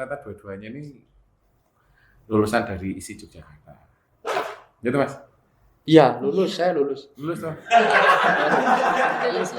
ternyata dua-duanya ini lulusan dari ISI Yogyakarta. Gitu Mas? Iya, saya lulus. Lulus toh? Lulus.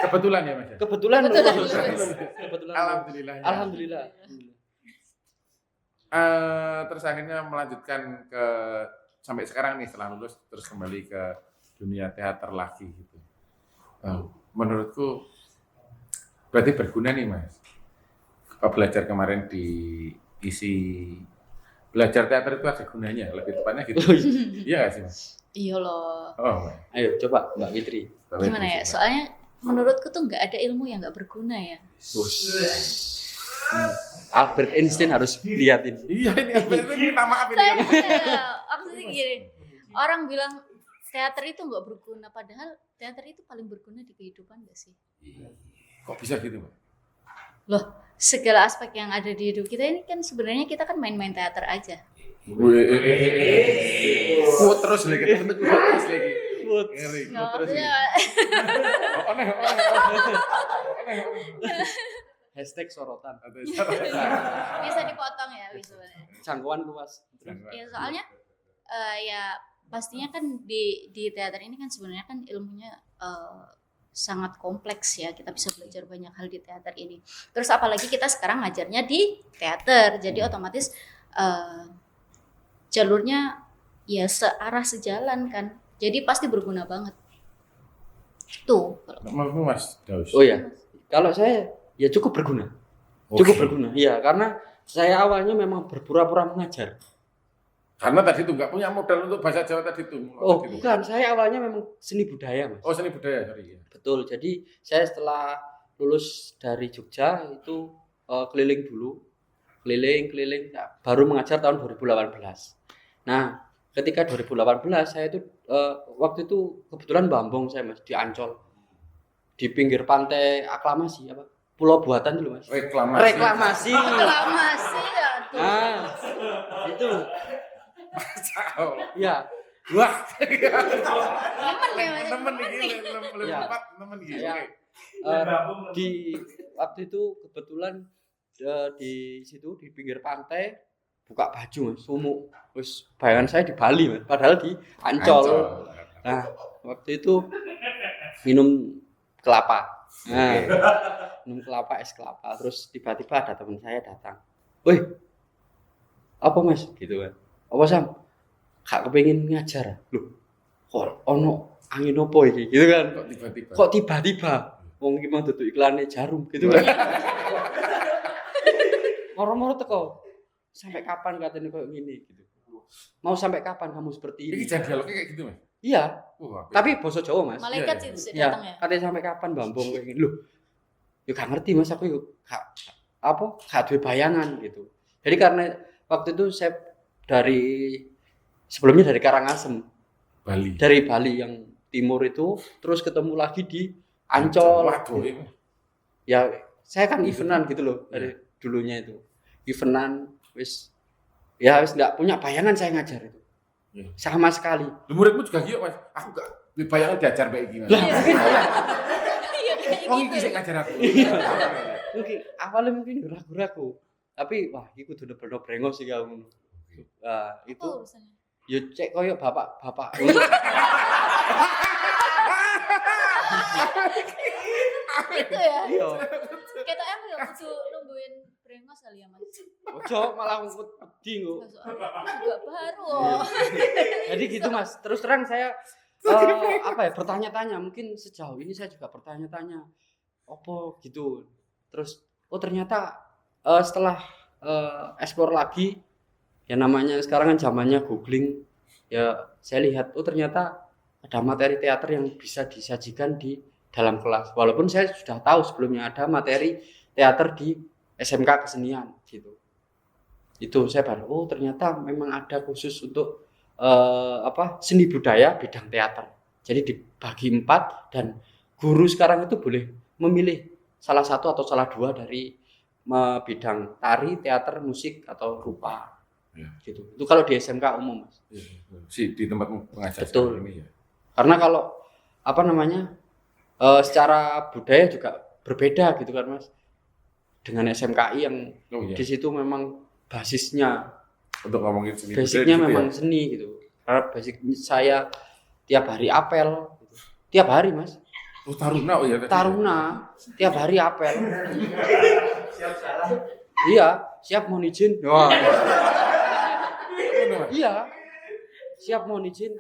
Kebetulan ya Mas ya? Kebetulan Kebetulan lulus. lulus. Kebetulan. Alhamdulillah. Ya. Alhamdulillah. Terus akhirnya melanjutkan ke sampai sekarang nih setelah lulus terus kembali ke dunia teater lagi gitu. Menurutku berarti berguna nih Mas. Belajar kemarin di ISI belajar teater itu ada gunanya, lebih tepatnya gitu. Iya nggak sih Mas? Iya loh. Oh, Ayo coba Mbak Fitri. Gimana ya? Soalnya menurutku tuh nggak ada ilmu yang nggak berguna ya. Albert Einstein harus liatin. Iya ini minta maaf ini. Maksudnya gini, orang bilang teater itu nggak berguna, padahal teater itu paling berguna di kehidupan nggak sih? Kok bisa gitu Mas? Loh, segala aspek yang ada di hidup kita ini kan sebenarnya kita kan main-main teater aja. Kuat terus lagi, terus lagi. Ngeri, Nggak, terus. maksudnya Aneh. Hashtag sorotan. bisa dipotong ya, bisa. Jangkauan luas. Ya soalnya ya pastinya kan di teater ini kan sebenarnya kan ilmunya sangat kompleks ya, kita bisa belajar banyak hal di teater ini. Terus apalagi kita sekarang ngajarnya di teater, jadi otomatis jalurnya ya searah sejalan kan, jadi pasti berguna banget. Tuh. Menurutmu Mas Daus? Oh ya, kalau saya ya cukup berguna. Cukup berguna. Iya, karena saya awalnya memang berpura-pura mengajar. Karena tadi itu nggak punya modal untuk bahasa Jawa tadi itu. Oh bukan, saya awalnya memang seni budaya Mas. Oh seni budaya, sorry. Betul, jadi saya setelah lulus dari Jogja itu keliling dulu, keliling, nah, baru mengajar tahun 2018. Nah, ketika 2018 saya itu waktu itu kebetulan Bambong saya Mas di Ancol, di pinggir pantai Aklamasi apa? Pulau Buatan dulu Mas. Reklamasi. Ya tuh. Nah, itu. Ya. Wah. Nemen nih. Ya. Di waktu itu kebetulan di situ di pinggir pantai buka baju Mas, sumuk. Terus bayangan saya di Bali Mas, padahal di Ancol. Nah, waktu itu minum kelapa. Nah, minum kelapa, es kelapa. Terus tiba-tiba ada teman saya datang. "Woi, apa Mas?" gitu kan. "Apa Sam? Gak kepengin ngajar." "Loh, kok ono angin opo iki?" gitu kan. Kok tiba-tiba wong iki mau duduk iklannya Jarum gitu kan. Moro-moro teko. "Sampai kapan katanya kok gini?" gitu. "Mau sampai kapan kamu seperti ini?" Ini jadi dialognya kayak gitu Mas? Iya. Tapi bahasa Jawa Mas. Malaikat Iya, sih Ya, datang ya. katanya sampai kapan Bambong kayak gini. Loh, ya gak ngerti Mas, aku yuk gak duwe bayangan gitu. Jadi karena waktu itu saya sebelumnya dari Karangasem, Bali. dari Bali yang timur itu, terus ketemu lagi di Ancol. Waduh, Ya saya kan eventan gitu loh dari dulunya itu. Eventan wis nggak punya bayangan saya ngajar itu. Sama sekali. Muridmu juga gitu Mas? Aku gak bayangan diajar kayak gimana. Iya kayak Oh, gitu. ini sih ngajar aku. Mungkin awalnya mungkin ragu-ragu. Tapi wah, iku udah bener brengos sih kamu. Nah, itu Apa urusannya? yo cek koyo bapak-bapak. Gitu ya. Iya. Kita emang ya kudu nungguin brengos kali ya Mas. Ojo malah ngikut wedi kok. Juga baru. Jadi gitu Mas. Terus terang saya bertanya-tanya, mungkin sejauh ini saya juga bertanya-tanya. Apa gitu. Terus ternyata setelah explore lagi, ya namanya sekarang kan zamannya googling, ya saya lihat ternyata ada materi teater yang bisa disajikan di dalam kelas. Walaupun saya sudah tahu sebelumnya ada materi teater di SMK Kesenian gitu. Itu saya baru ternyata memang ada khusus untuk seni budaya bidang teater. Jadi dibagi 4 dan guru sekarang itu boleh memilih salah satu atau salah 2 dari bidang tari, teater, musik atau rupa. Ya. Gitu. Itu kalau di SMK umum Mas. Ya, di tempatmu pengajar. Betul. Ini ya. Karena kalau secara budaya juga berbeda gitu kan Mas. dengan SMKI yang Oh iya. di situ memang basisnya Untuk ngomongin seni basicnya budaya di situ memang ya? seni gitu. Karena basic saya tiap hari apel gitu. Tiap hari Mas. Oh Taruna oh ya tadi. Taruna tiap hari apel. Iya, siap mohon izin. Wah. Iya. Siap mohon izin.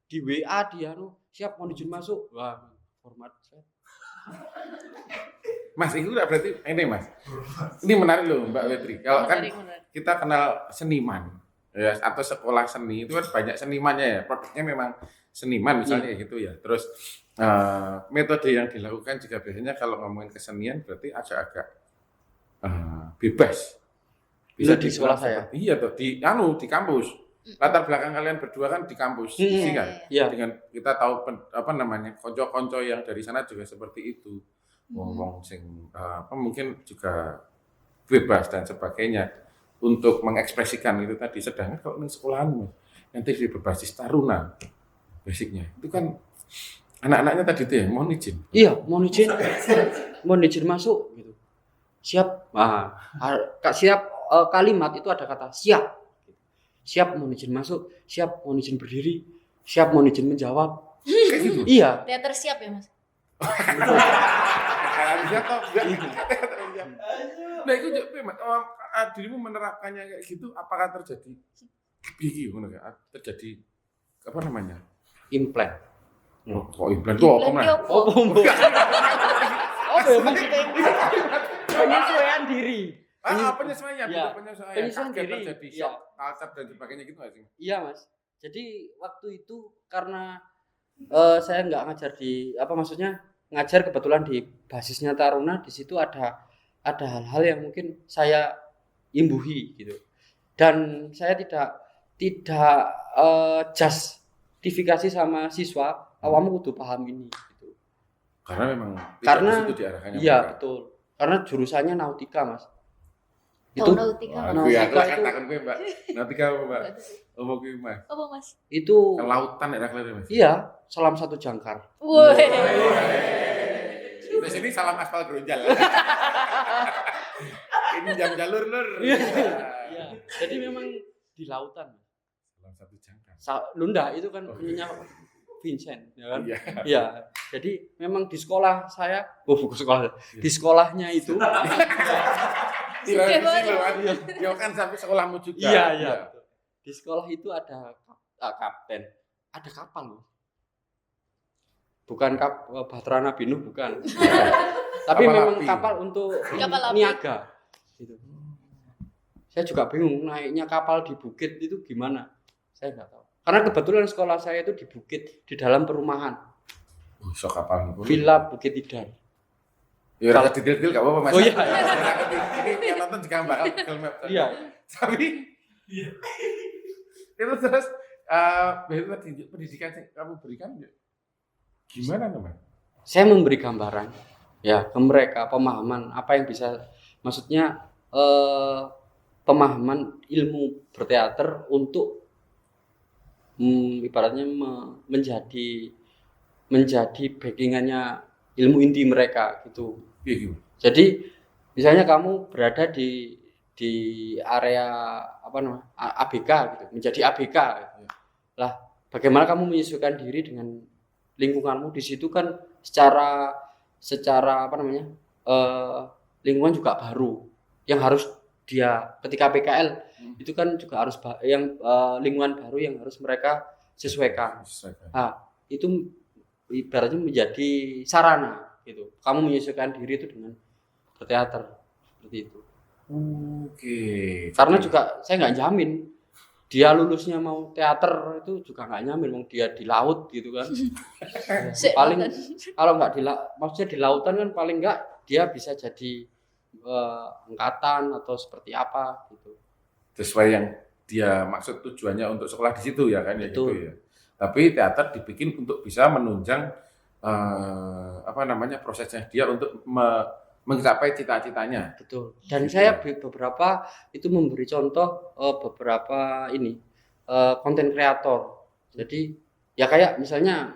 Di WA dia siap mohon izin masuk. Wah, format saya. Mas, itu udah berarti ini Mas. Ini menarik loh Mbak Wetri. Kalau kan kita kenal seniman ya atau sekolah seni itu kan banyak senimannya ya. Produknya memang seniman misalnya gitu ya. Terus metode yang dilakukan juga biasanya kalau ngomongin kesenian berarti agak-agak bebas. Bisa di dibilang sekolah saya. Iya tuh di kampus. Latar belakang kalian berdua kan di kampus, sih kan? Iya. Dengan kita tahu konco-konco yang dari sana juga seperti itu. Ngomong sing mungkin juga bebas dan sebagainya untuk mengekspresikan itu tadi. Sedangkan kalau di sekolahanmu nanti di berbasis taruna basicnya itu kan anak-anaknya tadi tuh ya mohon izin. Iya, mohon izin masuk gitu. Siap. Nah, siap kalimat itu ada kata siap. Siap mohon izin masuk, siap mohon izin berdiri, siap mohon izin menjawab. Kayak gitu. Iya. Teater siap ya Mas? Siap toh? Nah itu dirimu menerapkannya kayak gitu apakah terjadi terjadi apa namanya? Implant. Kok implan tuh apa Implan namanya? ki opo? Oh, ya maksudnya penyesuaian diri. Penyesuaian, Iya. penyesuaian Penyesuaian agar diri. terjadi Iya. shock, culture dan sebagainya gitu nggak sih? Iya, Mas. Jadi waktu itu karena saya nggak ngajar maksudnya ngajar kebetulan di basisnya Taruna, di situ ada hal-hal yang mungkin saya imbuhi gitu. Dan saya tidak justifikasi sama siswa, kamu kudu paham ini gitu. Karena memang Karena itu diarahkannya. iya, betul. Karena jurusannya nautika, Mas. Itu nautika. Nautika Nautika kan itu- takon gue Mbak. Nautika apa Mbak? Omong gue Mas. Apa Mas? Itu Ke lautan ya kalian Mas. iya, salam satu jangkar. Woi. Di sini salam aspal gerunjal. Ini jam jalur lur. Iya. Jadi memang di lautan. Salam satu jangkar. Lunda itu kan Oh, punyanya Vincent, ya kan? Iya. Iya. Jadi memang di sekolah saya, bukan sekolah, di sekolahnya itu. Ya kan sampai sekolahmu juga. Iya. Di sekolah itu ada kapten, ada kapal loh. Bukan Bahtera Nabi Nuh, bukan. Tapi Kapal memang api. kapal untuk Kapal api. niaga. Gitu. Saya juga bingung naiknya kapal di bukit itu gimana. Saya nggak tahu. Karena kebetulan sekolah saya itu di bukit, di dalam perumahan. Sok kapal pun. Villa Bukit Idan. Ya rada detail-detail gak apa-apa Mas. Oh, iya. Ini yang nonton juga bakal Google Map. Iya. Tapi itu terus pendidikan yang kamu berikan gimana teman? Saya memberi gambaran ya ke mereka pemahaman apa yang bisa, maksudnya pemahaman ilmu berteater untuk ibaratnya menjadi backingannya ilmu inti mereka gitu. Iya gitu. Jadi misalnya kamu berada di area ABK gitu, menjadi ABK gitu. Lah bagaimana kamu menyesuaikan diri dengan lingkunganmu di situ kan secara lingkungan juga baru yang harus dia ketika PKL itu kan juga harus lingkungan baru yang harus mereka sesuaikan. Itu ibaratnya menjadi sarana gitu. Kamu menyesuaikan diri itu dengan berteater seperti itu. Oke. Karena juga saya nggak jamin dia lulusnya mau teater itu juga nggak nyamin, mau dia di laut gitu kan. Paling kalau nggak maksudnya di lautan kan paling nggak dia bisa jadi angkatan atau seperti apa gitu. Sesuai yang dia maksud tujuannya untuk sekolah di situ ya kan ya gitu Betul. ya. Tapi teater dibikin untuk bisa menunjang prosesnya dia untuk mencapai cita-citanya. Betul. Dan saya beberapa itu memberi contoh beberapa konten kreator. Jadi ya kayak misalnya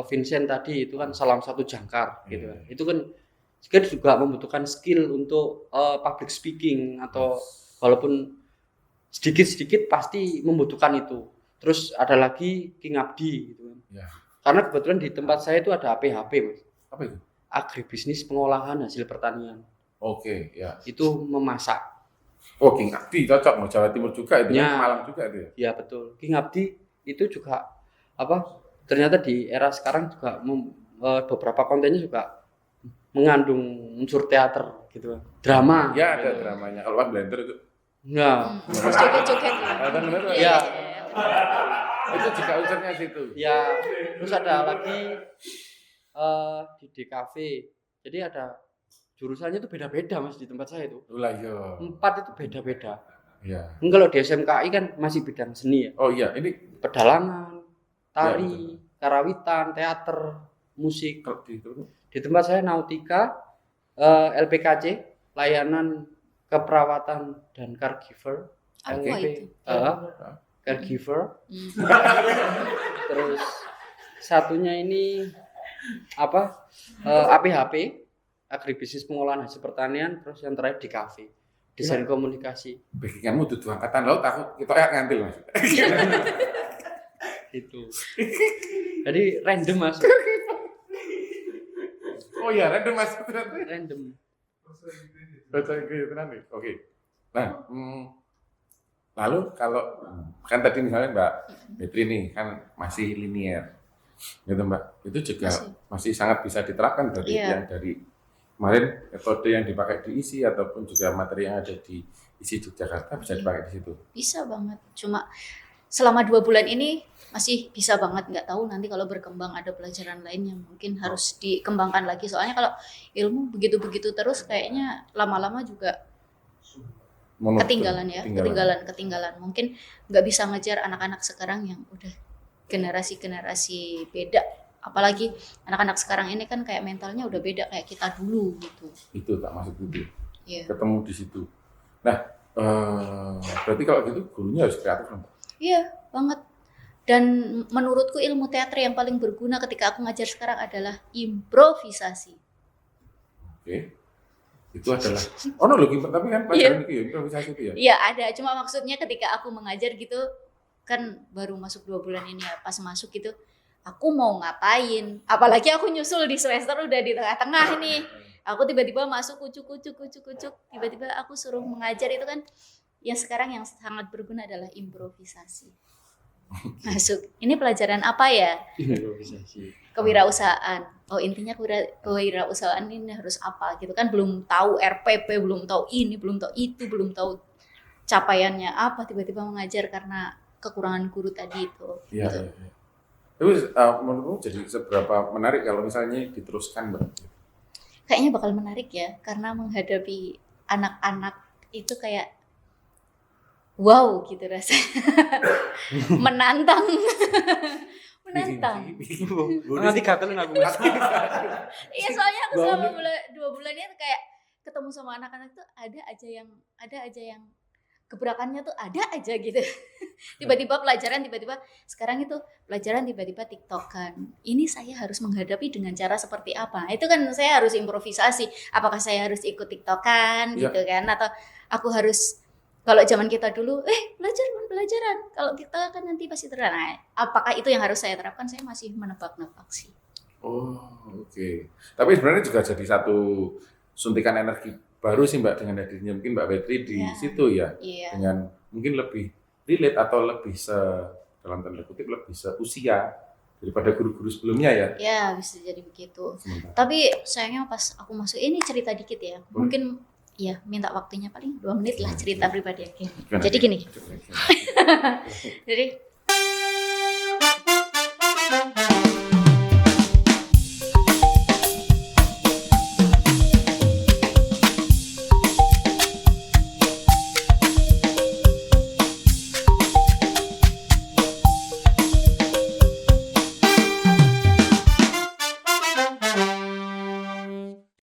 Vincent tadi itu kan salam satu jangkar gitu kan. Itu kan Dia juga membutuhkan skill untuk public speaking atau walaupun sedikit-sedikit pasti membutuhkan itu. Terus ada lagi King Abdi gitu kan. Ya. Karena kebetulan di tempat saya itu ada APHP, Mas. Apa itu? Agribisnis pengolahan hasil pertanian. Oke, ya. Itu memasak. Oh, King Abdi cocok mau Jawa Timur juga itu, Ya. Malang juga itu ya. Ya betul. King Abdi itu juga ternyata di era sekarang juga beberapa kontennya juga mengandung unsur teater gitu. Drama. Ya, ada dramanya. Kalau One Blender itu. Nah, Terus joget-joget ya. Ada bener, Iya, ya. itu juga unsurnya situ. ya terus ada lagi di DKV. Jadi ada jurusannya itu beda-beda Mas di tempat saya itu. Lah iya. 4 itu beda-beda. Iya. Kalau di SMKI kan masih bidang seni ya. Oh iya, ini Pedalangan, Ya, tari, karawitan, teater, musik. kalau di itu Di tempat saya nautika, LPKC, layanan keperawatan dan caregiver. Apa LKP, itu? caregiver. Hmm. Terus satunya ini APHP, agribisnis pengolahan hasil pertanian. Terus yang terakhir di kafe, desain komunikasi. backinganmu tuh angkatan laut, aku kita kayak ngantil Mas. Itu. Jadi random Mas. Oh iya, random Mas. Random. Baca gitu nanti. Oke. Nah, lalu kalau kan tadi misalnya Mbak Betri nih kan masih linier, gitu Mbak. Itu juga masih sangat bisa diterapkan dari Iya. yang dari kemarin metode yang dipakai di ISI ataupun juga materi yang ada di ISI Yogyakarta bisa dipakai di situ. Bisa banget. Cuma selama 2 bulan ini masih bisa banget. Nggak tahu nanti kalau berkembang ada pelajaran lain yang mungkin harus dikembangkan lagi. Soalnya kalau ilmu begitu-begitu terus kayaknya lama-lama juga Monoton, ketinggalan ya. Ketinggalan. Mungkin nggak bisa ngejar anak-anak sekarang yang udah generasi beda. Apalagi anak-anak sekarang ini kan kayak mentalnya udah beda kayak kita dulu gitu. Itu tak maksud itu. Iya. Ketemu di situ. Nah, berarti kalau gitu gurunya harus kreatif kan? Iya, banget. Dan menurutku ilmu teater yang paling berguna ketika aku ngajar sekarang adalah improvisasi. Oke. Itu adalah no lho tapi kan pelajaran itu ya improvisasi itu ya. Iya, ada. Cuma maksudnya ketika aku mengajar gitu kan baru masuk 2 bulan ini ya. Pas masuk gitu aku mau ngapain? Apalagi aku nyusul di semester udah di tengah-tengah nih. Aku tiba-tiba masuk kucuk. Tiba-tiba aku suruh mengajar itu kan yang sekarang yang sangat berguna adalah improvisasi. Masuk. Ini pelajaran apa ya? Improvisasi. Kewirausahaan. Oh, intinya kewirausahaan ini harus apa gitu kan, belum tahu RPP, belum tahu ini, belum tahu itu, belum tahu capaiannya apa, tiba-tiba mengajar karena kekurangan guru tadi itu. Iya, gitu. iya. Tapi menurutmu jadi seberapa menarik kalau misalnya diteruskan, Mbak? Kayaknya bakal menarik ya, karena menghadapi anak-anak itu kayak wow gitu rasanya. Menantang. Nanti gatel aku. Iya, soalnya aku selama 2 bulan ini kayak ketemu sama anak-anak tuh ada aja yang gebrakannya tuh ada aja gitu. Tiba-tiba pelajaran, tiba-tiba sekarang itu pelajaran, tiba-tiba TikTokan. Ini saya harus menghadapi dengan cara seperti apa? Itu kan saya harus improvisasi. Apakah saya harus ikut TikTokan gitu kan? Atau aku harus, kalau zaman kita dulu, pelajaran. Kalau kita kan nanti pasti terang. Nah, apakah itu yang harus saya terapkan? Saya masih menebak-nebak sih. Oh, oke. Tapi sebenarnya juga jadi satu suntikan energi baru sih Mbak dengan hadirnya mungkin Mbak Betri di situ ya. Iya. Dengan mungkin lebih relate atau lebih dalam tanda kutip lebih seusia daripada guru-guru sebelumnya ya. Ya, bisa jadi begitu. Sementara. Tapi sayangnya pas aku masuk ini cerita dikit ya. Mungkin ya minta waktunya paling 2 menit lah cerita pribadi aku. Jadi gini. Jadi